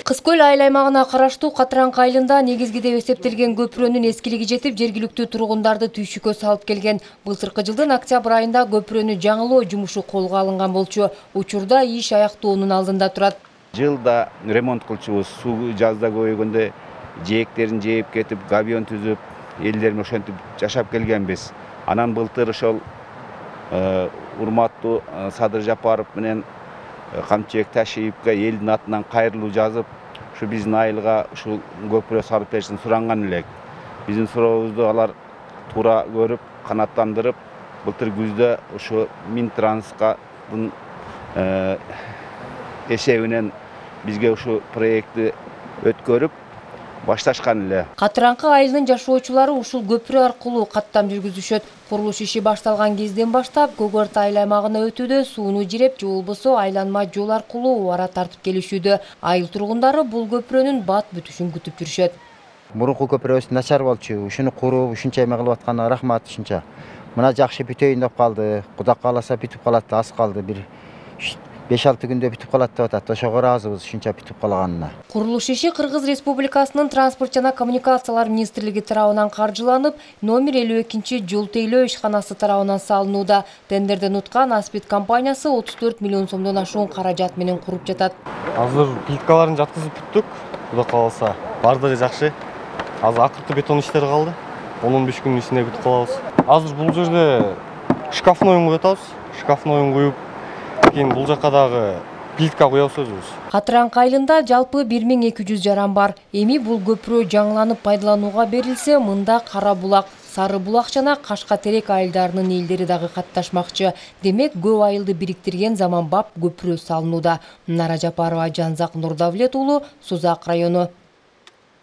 Кыз көл айыл аймагына караштуу Катыраңкы айылында негизгиде эсептелген көпүрөнүн эскилиги жетип, жергиликтүү тургундарды түйшүккө салып келген. Былтыркы жылдын октябрь айында көпүрөнү жаңылоо жумушу колго алынган болчу. Учурда иш аяктоонун алдында турат. Жылда ремонт кылчубуз, суу жазда көбөйгөндө жээктерин жээп кетип, габион түзүп, элдерим ошентип жашап келгенбиз. Анан былтыр ошол урматтуу Садыр Жапаров менен Камчыбек Ташиевке элдин атынан кайрылуу жазып, ушу биздин айылга ушул көпүрө салып беришин суранган элек. Биздин сурообузду алар туура көрүп, канаттандырып, былтыр күздө ушу Минтранскадын эсебинен бизге ушу проектти өткөрүп башташкан эле. Катыраңкы айылынын жашоочулары ушул көпүрө аркылуу каттам жүргүзүшөт. Курулуш иши башталган кезден баштап Көгөрт айыл аймагына өтүүдө сууну жиреп же болбосо айланма жол аркылуу убара тартып келишүүдө. Айыл тургундары бул көпүрөнүн бат бүтүшүн күтүп жүрүшөт. Мурунку көпүрөбүз начар болчу. Ушуну куруп, ушунча эме кылып атканга рахмат ушунча. Мына жакшы бүтөйүн деп калды. Кудай кааласа бүтүп калат, аз калды. Бир 5-6 күндө бүтүп калат деп атат. Ошого ыраазыбыз ушунча бүтүп калганына. Курулуш иши Кыргыз Республикасынын Транспорт жана коммуникациялар министрлиги тарабынан каржыланып, номер 52 жол тейлөө ишканасы тарабынан салынууда. Тендерден уткан Аспид компаниясы 34 миллион сомдон ашуун каражат менен куруп жатат. Азыр плиткаларын жаткызып бүттүк. Кудай кааласа, бардыгы жакшы. Азыр акыркы бетон иштери калды. 10-15 күндүн ичинде бүтүп калабыз. Азыр бул жерде шкафный оюн куюп атабыз. Шкафный оюн куюп, кийин бул жакка дагы плитка куябыз өзүбүз. Катыраңкы айылында жалпы 1200 жаран бар. Эми бул көпүрө жаңыланып пайдаланууга берилсе, мында Кара булак, Сары булак жана Кашка терек айылдарынын элдери дагы катташмакчы. Демек, көп айылды бириктирген заманбап көпүрө салынууда. Нара Жапарова, Жанзак Нурдавлет уулу, Сузак району.